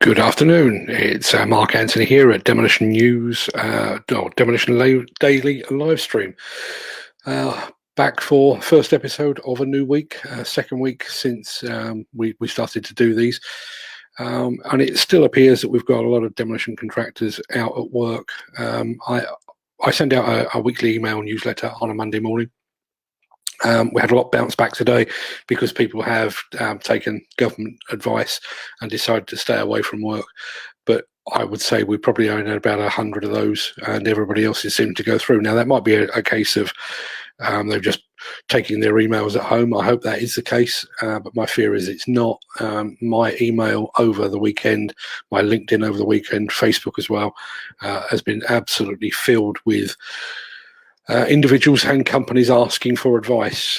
Good afternoon. It's Mark Anthony here at Demolition News, Demolition Daily live stream. Back for first episode of a new week, second week since we started to do these. And it still appears that we've got a lot of demolition contractors out at work. I send out a weekly email newsletter on a Monday morning. We had a lot bounce back today because people have taken government advice and decided to stay away from work. But I would say we probably only had about 100 of those, and everybody else is seeming to go through. Now, that might be a case of they're just taking their emails at home. I hope that is the case, but my fear is it's not. My email over the weekend, my LinkedIn over the weekend, Facebook as well, has been absolutely filled with individuals and companies asking for advice.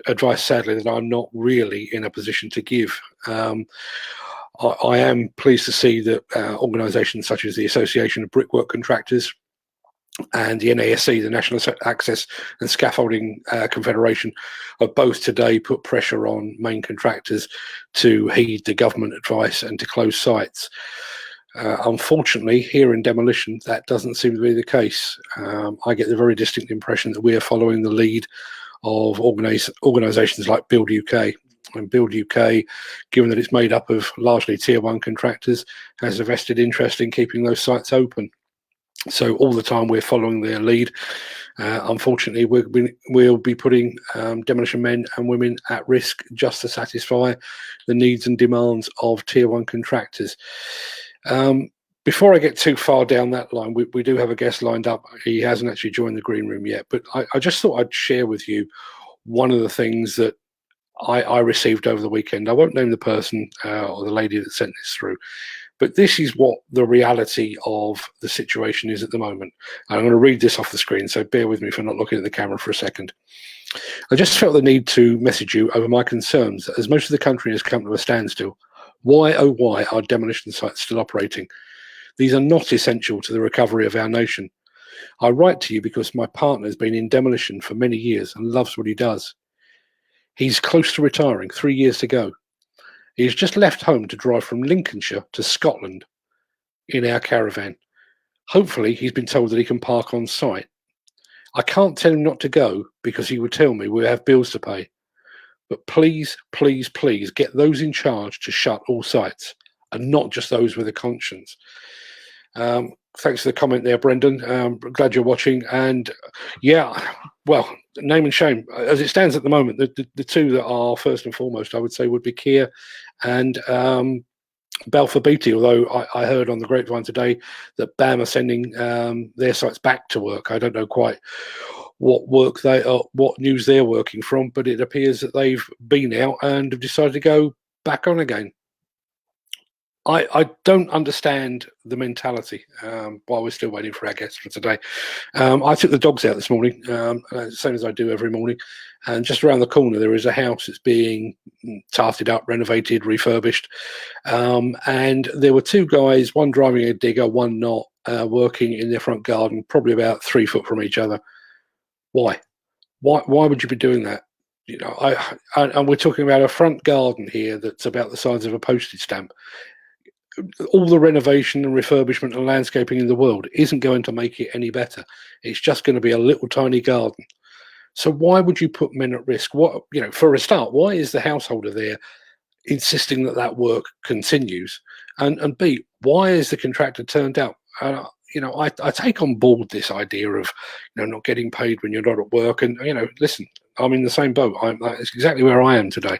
Advice, sadly, that I'm not really in a position to give. I am pleased to see that organisations such as the Association of Brickwork Contractors and the NASC, the National Access and Scaffolding Confederation, have both today put pressure on main contractors to heed the government advice and to close sites. Unfortunately, here in demolition, that doesn't seem to be the case. I get the very distinct impression that we are following the lead of organisations like Build UK. And Build UK, given that it's made up of largely tier one contractors, has a vested interest in keeping those sites open. So all the time we're following their lead. Unfortunately, we'll be putting demolition men and women at risk just to satisfy the needs and demands of tier one contractors. Before I get too far down that line, we do have a guest lined up. He hasn't actually joined the green room yet, but I just thought I'd share with you one of the things that I received over the weekend. I won't name the person or the lady that sent this through, but this is what the reality of the situation is at the moment. And I'm going to read this off the screen, so bear with me for not looking at the camera for a second. I just felt the need to message you over my concerns that as most of the country has come to a standstill, why, oh why, are demolition sites still operating? These are not essential to the recovery of our nation. I write to you because my partner has been in demolition for many years and loves what he does. He's close to retiring, 3 years to go. He has just left home to drive from Lincolnshire to Scotland in our caravan. Hopefully, he's been told that he can park on site. I can't tell him not to go because he would tell me we have bills to pay. But please, please, please get those in charge to shut all sites and not just those with a conscience. Thanks for the comment there, Brendan. Glad you're watching. And yeah, well, name and shame. As it stands at the moment, the two that are first and foremost, I would say, would be Kia and Balfour Beatty, although I heard on the grapevine today that BAM are sending their sites back to work. I don't know quite what news they're working from, but it appears that they've been out and have decided to go back on again. I don't understand the mentality while we're still waiting for our guests for today. I took the dogs out this morning, same as I do every morning, and just around the corner there is a house that's being tarted up, renovated, refurbished, and there were two guys, one driving a digger, one not, working in their front garden, probably about 3 foot from each other. Why would you be doing that? You know, and we're talking about a front garden here that's about the size of a postage stamp. All the renovation and refurbishment and landscaping in the world isn't going to make it any better. It's just going to be a little tiny garden. So why would you put men at risk? What, you know, for a start, why is the householder there insisting that work continues? And B, why is the contractor turned out? You know, I take on board this idea of, you know, not getting paid when you're not at work. And, you know, listen, I'm in the same boat. That's exactly where I am today.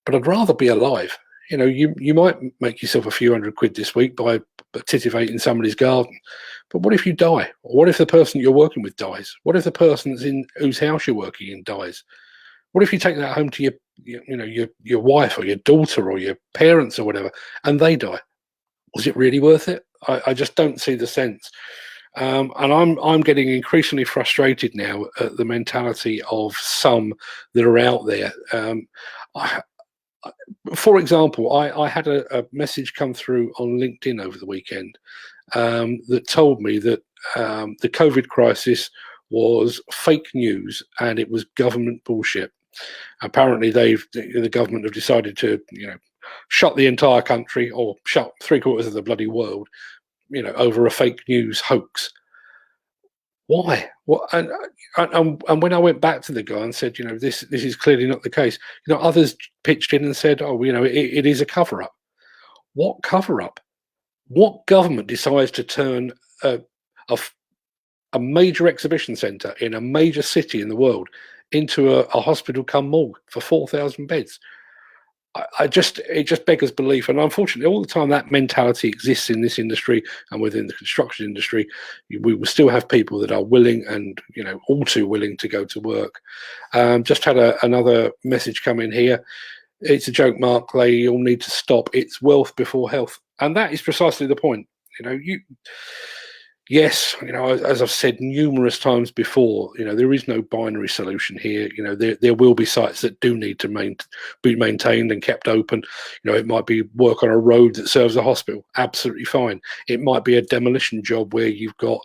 But I'd rather be alive. You know, you might make yourself a few £100 this week by titivating somebody's garden. But what if you die? Or what if the person you're working with dies? What if the person that's in whose house you're working in dies? What if you take that home to your wife or your daughter or your parents or whatever, and they die? Was it really worth it? I just don't see the sense. And I'm getting increasingly frustrated now at the mentality of some that are out there. For example, I had a message come through on LinkedIn over the weekend that told me that the COVID crisis was fake news and it was government bullshit. Apparently, the government have decided to, shut the entire country or shut 3/4 of the bloody world, over a fake news hoax. Why? What? And when I went back to the guy and said, this is clearly not the case, others pitched in and said, oh, it is a cover up. What cover up? What government decides to turn a major exhibition centre in a major city in the world into a hospital come morgue for 4,000 beds? It just beggars belief. And unfortunately, all the time that mentality exists in this industry and within the construction industry, we will still have people that are willing and, all too willing to go to work. Just had another message come in here. It's a joke, Mark. They all need to stop. It's wealth before health. And that is precisely the point. Yes, as I've said numerous times before, there is no binary solution here. There will be sites that do need to be maintained and kept open. It might be work on a road that serves a hospital. Absolutely fine. It might be a demolition job where you've got,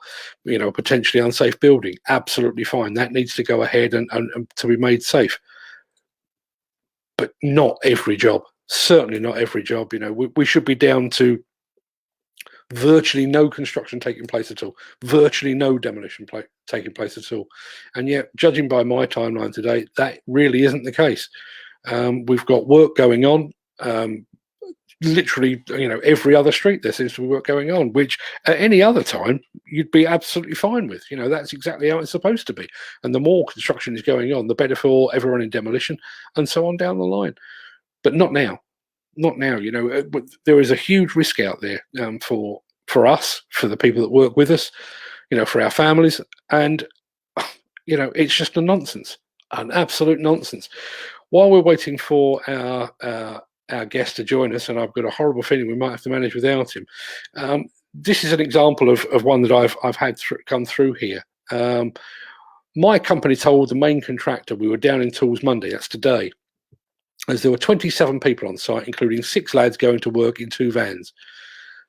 a potentially unsafe building. Absolutely fine. That needs to go ahead and to be made safe. But not every job. Certainly not every job. We should be down to virtually no construction taking place at all, virtually no demolition taking place at all. And yet, judging by my timeline today, that really isn't the case. We've got work going on. Literally, every other street there seems to be work going on, which at any other time you'd be absolutely fine with. That's exactly how it's supposed to be. And the more construction is going on, the better for everyone in demolition, and so on down the line. But not now. Not now. There is a huge risk out there for us, for the people that work with us, for our families, and it's just a nonsense, an absolute nonsense. While we're waiting for our guest to join us, and I've got a horrible feeling we might have to manage without him. This is an example of one that I've had come through here. My company told the main contractor we were down in tools Monday. That's today. As there were 27 people on site, including 6 lads going to work in 2 vans.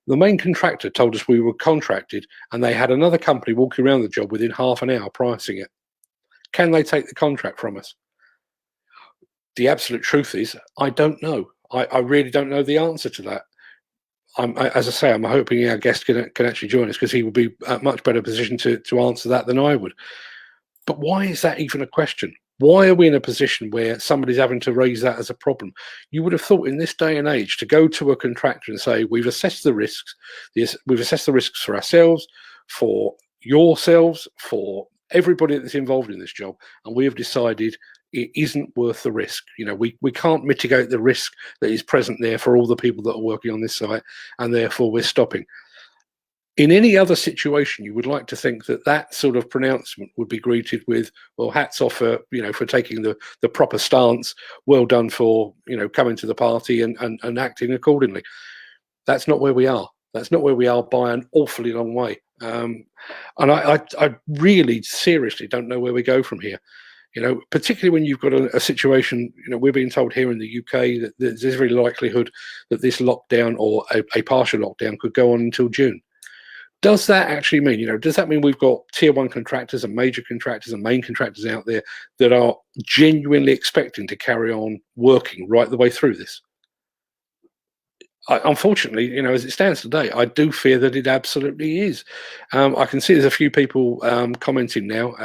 The main contractor told us we were contracted and they had another company walking around the job within half an hour pricing it. Can they take the contract from us? The absolute truth is, I don't know. I really don't know the answer to that. As I say, I'm hoping our guest can actually join us, because he will be a much better position to answer that than I would. But why is that even a question? Why are we in a position where somebody's having to raise that as a problem? You would have thought in this day and age to go to a contractor and say, we've assessed the risks. We've assessed the risks for ourselves, for yourselves, for everybody that's involved in this job, and we have decided it isn't worth the risk. We can't mitigate the risk that is present there for all the people that are working on this site, and therefore we're stopping. In any other situation, you would like to think that sort of pronouncement would be greeted with, well, hats off for taking the proper stance. Well done for coming to the party and acting accordingly. That's not where we are. That's not where we are by an awfully long way. And I really seriously don't know where we go from here. Particularly when you've got a situation, we're being told here in the UK that there's every likelihood that this lockdown or a partial lockdown could go on until June. Does that actually mean, does that mean we've got tier 1 contractors and major contractors and main contractors out there that are genuinely expecting to carry on working right the way through this? Unfortunately, as it stands today, I do fear that it absolutely is. I can see there's a few people commenting now.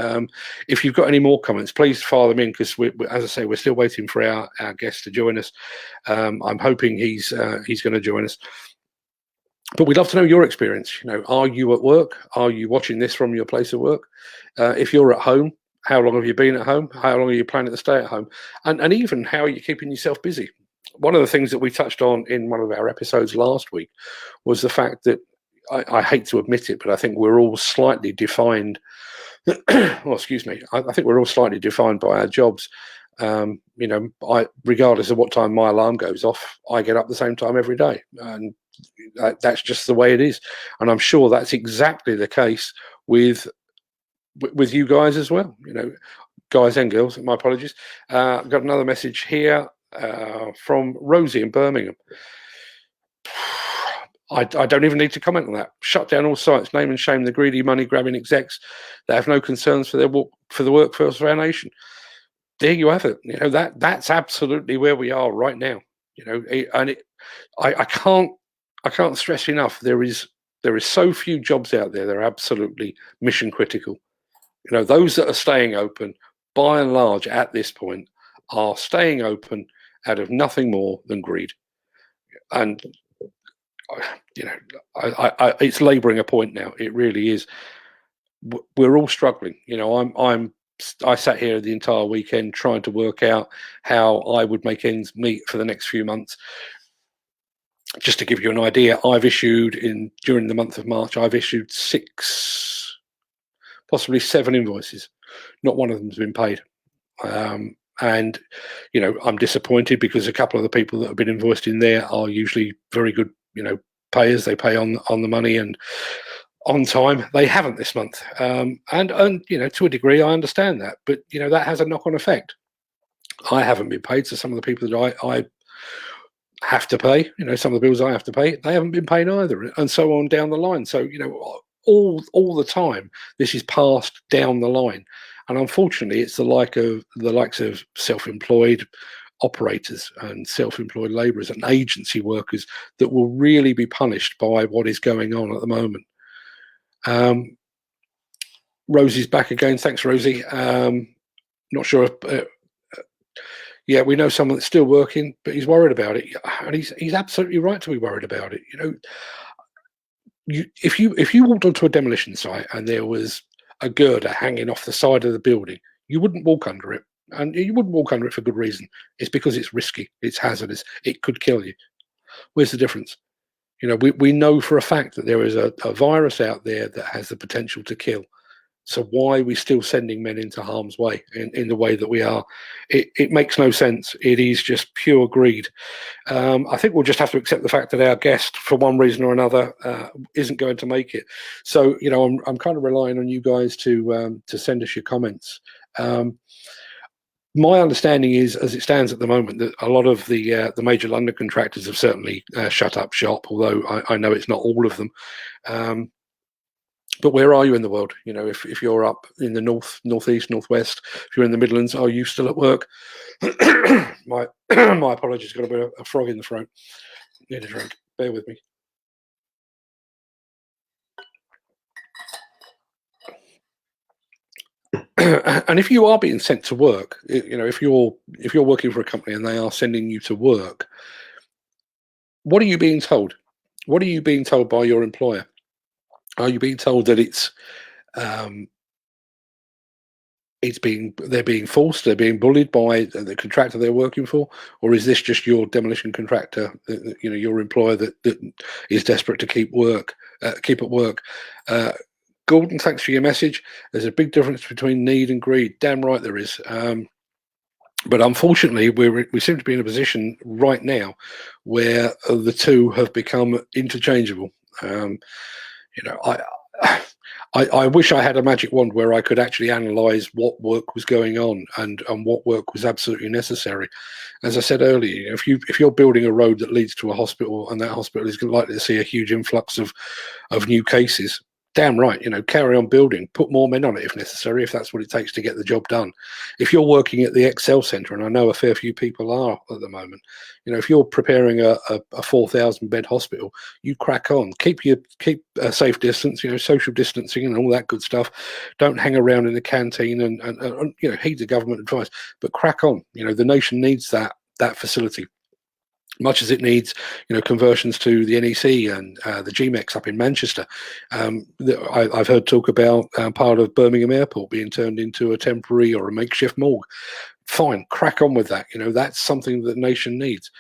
If you've got any more comments, please fire them in, because as I say, we're still waiting for our guest to join us. I'm hoping he's going to join us. But we'd love to know your experience. Are you at work? Are you watching this from your place of work? If you're at home, how long have you been at home? How long are you planning to stay at home? And even how are you keeping yourself busy? One of the things that we touched on in one of our episodes last week was the fact that, I hate to admit it, but I think we're all slightly defined. Well, excuse me. I think we're all slightly defined by our jobs. Regardless of what time my alarm goes off, I get up the same time every day. And that's just the way it is. And I'm sure that's exactly the case with you guys as well. Guys and girls, my apologies. I've got another message here from Rosie in Birmingham. I don't even need to comment on that. Shut down all sites, name and shame the greedy money grabbing execs that have no concerns for the workforce of our nation. there you have it. That's absolutely where we are right now. I can't stress enough. There is so few jobs out there that are absolutely mission critical. Those that are staying open, by and large, at this point, are staying open out of nothing more than greed. And it's labouring a point now. It really is. We're all struggling. I sat here the entire weekend trying to work out how I would make ends meet for the next few months. Just to give you an idea, during the month of March, I've issued 6, possibly 7 invoices. Not one of them's been paid. And I'm disappointed because a couple of the people that have been invoiced in there are usually very good, payers. They pay on the money and on time. They haven't this month. And to a degree, I understand that. But, that has a knock-on effect. I haven't been paid, so some of the people that I have to pay, some of the bills I have to pay, they haven't been paid either, and so on down the line. So, all the time, this is passed down the line. And unfortunately, it's the likes of self-employed operators and self-employed labourers and agency workers that will really be punished by what is going on at the moment. Rosie's back again. Thanks, Rosie. Not sure if... yeah, we know someone that's still working, but he's worried about it, and he's absolutely right to be worried about it. If you walked onto a demolition site and there was a girder hanging off the side of the building, you wouldn't walk under it, and you wouldn't walk under it for good reason. It's because it's risky, it's hazardous, it could kill you. Where's the difference? We know for a fact that there is a virus out there that has the potential to kill. So why are we still sending men into harm's way in the way that we are? It makes no sense. It is just pure greed. I think we'll just have to accept the fact that our guest, for one reason or another, isn't going to make it. So I'm kind of relying on you guys to send us your comments. My understanding is, as it stands at the moment, that a lot of the major London contractors have certainly shut up shop. Although I know it's not all of them. But where are you in the world? If you're up in the north, northeast, northwest, if you're in the Midlands, are you still at work? my apologies, got a bit of a frog in the throat. Need a drink. Bear with me. And if you are being sent to work, if you're working for a company and they are sending you to work, what are you being told? What are you being told by your employer? Are you being told that they're being forced, they're being bullied by the contractor they're working for, or is this just your demolition contractor, your employer that is desperate to keep at work? Gordon, thanks for your message. There's a big difference between need and greed. Damn right there is. But unfortunately, we seem to be in a position right now where the two have become interchangeable. I wish I had a magic wand where I could actually analyse what work was going on and what work was absolutely necessary. As I said earlier, if you're building a road that leads to a hospital and that hospital is likely to see a huge influx of new cases, damn right, carry on building, put more men on it if necessary, if that's what it takes to get the job done. If you're working at the Excel Centre, and I know a fair few people are at the moment, if you're preparing a 4,000 bed hospital, you crack on, keep a safe distance, social distancing and all that good stuff. Don't hang around in the canteen and heed the government advice, but crack on. The nation needs that facility, much as it needs, conversions to the NEC and the GMEX up in Manchester. I've heard talk about part of Birmingham Airport being turned into a temporary or a makeshift morgue. Fine, crack on with that. That's something that the nation needs.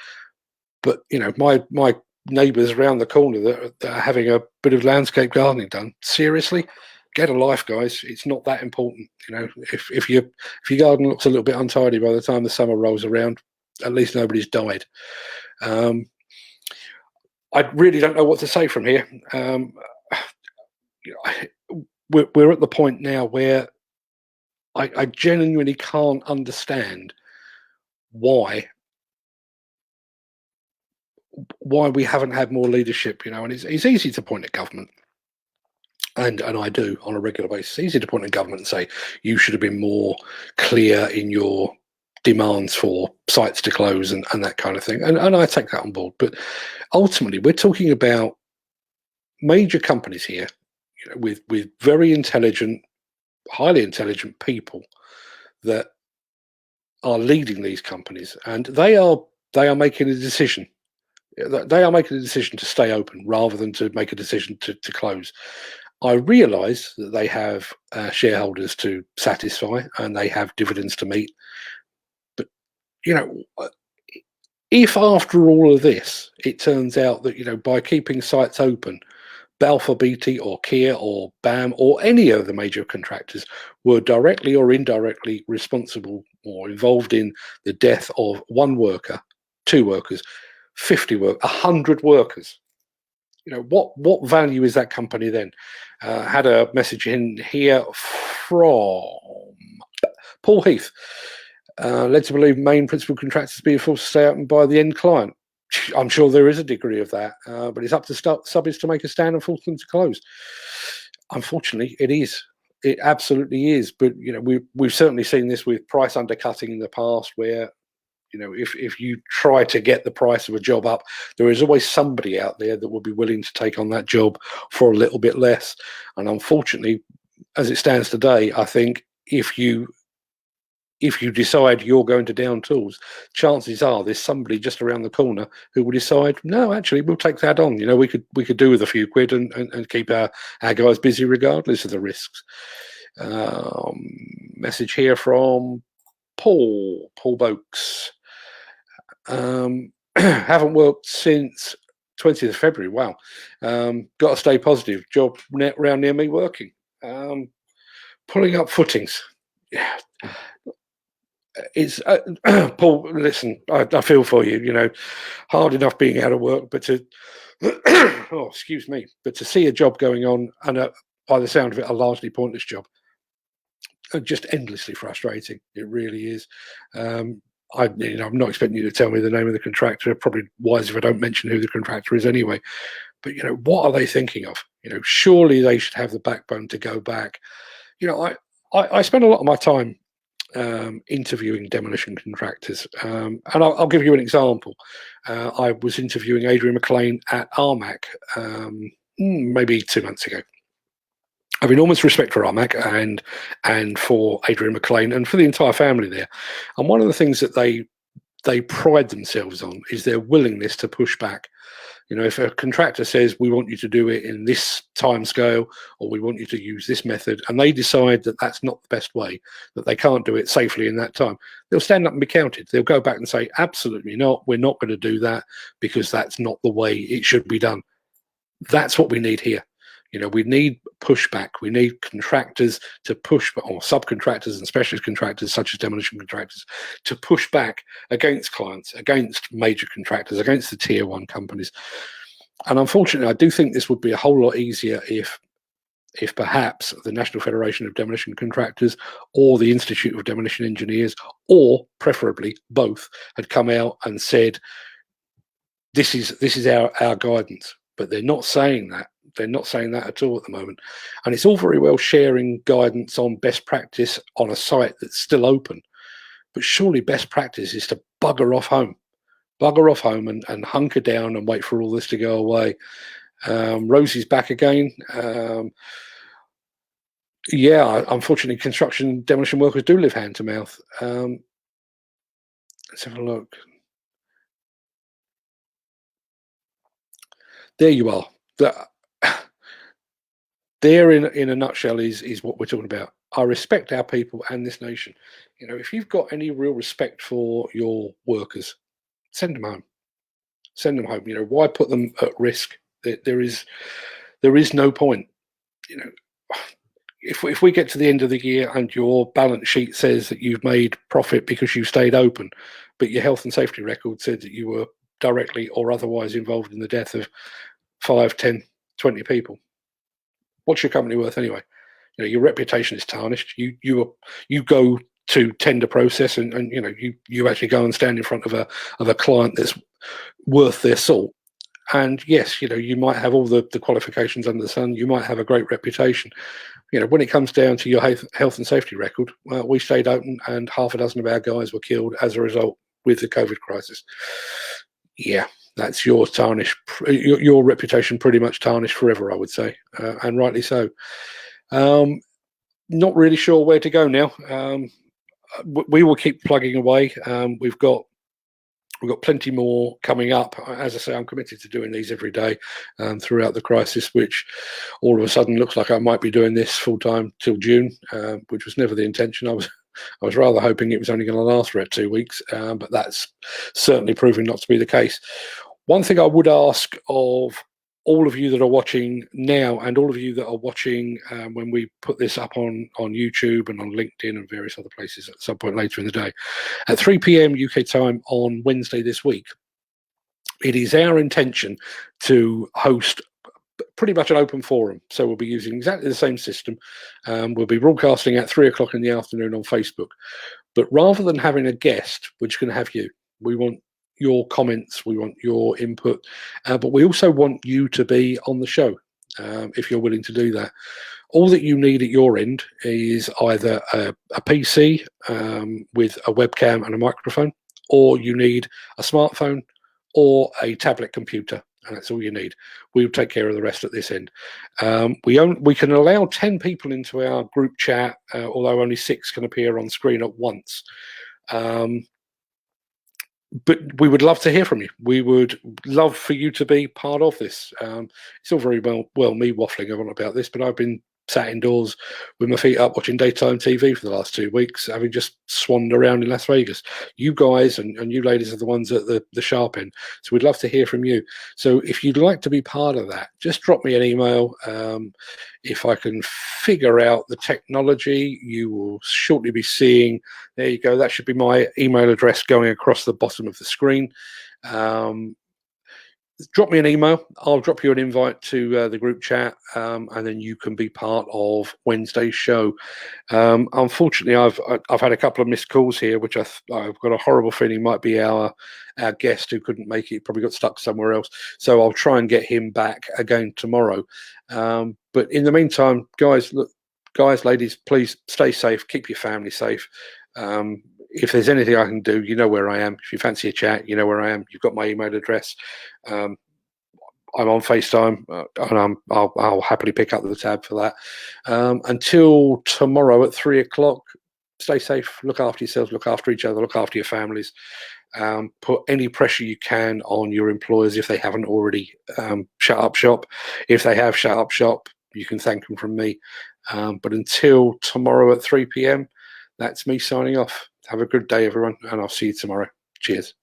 But my neighbours around the corner that are having a bit of landscape gardening done. Seriously, get a life, guys. It's not that important. If your garden looks a little bit untidy by the time the summer rolls around, at least nobody's died. I really don't know what to say from here. We're at the point now where I genuinely can't understand why we haven't had more leadership. And it's easy to point at government, and I do on a regular basis. It's easy to point at government and say you should have been more clear in your demands for sites to close and that kind of thing. And I take that on board. But ultimately, we're talking about major companies here, with very intelligent, highly intelligent people that are leading these companies, and they are making a decision. They are making a decision to stay open rather than to make a decision to close. I realise that they have shareholders to satisfy and they have dividends to meet. But, if after all of this, it turns out that, by keeping sites open, Balfour Beatty or Kia or BAM or any of the major contractors were directly or indirectly responsible or involved in the death of one worker, two workers, 50 workers, 100 workers. What value is that company then? Had a message in here from Paul Heath. Led to believe main principal contractors being forced to stay open by the end client. I'm sure there is a degree of that, but it's up to subbies to make a stand and force them to close. Unfortunately, it is. It absolutely is. But we've certainly seen this with price undercutting in the past, where if you try to get the price of a job up, there is always somebody out there that will be willing to take on that job for a little bit less. And unfortunately, as it stands today, I think if you decide you're going to down tools, chances are there's somebody just around the corner who will decide, no, actually, we'll take that on. We could do with a few quid and keep our guys busy regardless of the risks. Message here from Paul Boakes. Haven't worked since 20th of February. Wow. Got to stay positive. Job round near me working. Pulling up footings. Yeah. It's Paul, listen, I feel for you, hard enough being out of work, but to but to see a job going on and by the sound of it, a largely pointless job, just endlessly frustrating. It really is. I'm not expecting you to tell me the name of the contractor. Probably wise if I don't mention who the contractor is anyway. But what are they thinking of? Surely they should have the backbone to go back. I spend a lot of my time interviewing demolition contractors, and I'll give you an example. I was interviewing Adrian McLean at Armac maybe 2 months ago. I have enormous respect for Armac and for Adrian McLean and for the entire family there. And one of the things that they pride themselves on is their willingness to push back. If a contractor says, we want you to do it in this time scale, or we want you to use this method, and they decide that that's not the best way, that they can't do it safely in that time, they'll stand up and be counted. They'll go back and say, absolutely not, we're not going to do that because that's not the way it should be done. That's what we need here. We need pushback. We need contractors to push, or subcontractors and specialist contractors such as demolition contractors, to push back against clients, against major contractors, against the tier one companies. And unfortunately, I do think this would be a whole lot easier if perhaps the National Federation of Demolition Contractors or the Institute of Demolition Engineers, or preferably both, had come out and said, this is our guidance. But they're not saying that. They're not saying that at all at the moment. And it's all very well sharing guidance on best practice on a site that's still open. But surely best practice is to bugger off home and hunker down and wait for all this to go away. Rosie's back again. Unfortunately, construction demolition workers do live hand to mouth. Let's have a look. There you are. There in a nutshell is what we're talking about. I respect our people and this nation. If you've got any real respect for your workers, send them home. Send them home. Why put them at risk? There is no point. If we get to the end of the year and your balance sheet says that you've made profit because you stayed open, but your health and safety record said that you were directly or otherwise involved in the death of 5, 10, 20 people, what's your company worth anyway? Your reputation is tarnished. You go to tender process and you actually go and stand in front of a client that's worth their salt. And yes, you might have all the qualifications under the sun. You might have a great reputation, when it comes down to your health and safety record, well, we stayed open, and half a dozen of our guys were killed as a result with the COVID crisis. Yeah, that's your reputation pretty much tarnished forever, I would say, and rightly so. Not really sure where to go now. We will keep plugging away. We've got plenty more coming up. As I say, I'm committed to doing these every day throughout the crisis, which all of a sudden looks like I might be doing this full time till June, which was never the intention. I was rather hoping it was only going to last for 2 weeks, but that's certainly proving not to be the case. One thing I would ask of all of you that are watching now, and all of you that are watching when we put this up on YouTube and on LinkedIn and various other places at some point later in the day, at 3 p.m. UK time on Wednesday this week, it is our intention to host pretty much an open forum. So we'll be using exactly the same system. We'll be broadcasting at 3 o'clock in the afternoon on Facebook. But rather than having a guest, we're just going to have you. We want your comments, we want your input, but we also want you to be on the show if you're willing to do that. All that you need at your end is either a PC with a webcam and a microphone, or you need a smartphone or a tablet computer, and that's all you need. We'll take care of the rest at this end. We can allow 10 people into our group chat, although only 6 can appear on screen at once. But we would love to hear from you. We would love for you to be part of this. It's all very well me waffling on about this, but I've been sat indoors with my feet up watching daytime TV for the last 2 weeks, having just swanned around in Las Vegas. You guys and you ladies are the ones at the sharp end, so we'd love to hear from you. So if you'd like to be part of that, just drop me an email. If I can figure out the technology, you will shortly be seeing, there you go, that should be my email address going across the bottom of the screen. Drop me an email. I'll drop you an invite to the group chat, and then you can be part of Wednesday's show. Unfortunately, I've had a couple of missed calls here, which I've got a horrible feeling might be our guest who couldn't make it. Probably got stuck somewhere else. So I'll try and get him back again tomorrow. But in the meantime, guys, ladies, please stay safe. Keep your family safe. If there's anything I can do, you know where I am. If you fancy a chat, you know where I am. You've got my email address. I'm on FaceTime, and I'll happily pick up the tab for that. Until tomorrow at 3 o'clock, stay safe, look after yourselves, look after each other, look after your families. Put any pressure you can on your employers if they haven't already shut up shop. If they have shut up shop, you can thank them from me. But until tomorrow at 3 p.m, that's me signing off. Have a good day, everyone, and I'll see you tomorrow. Cheers.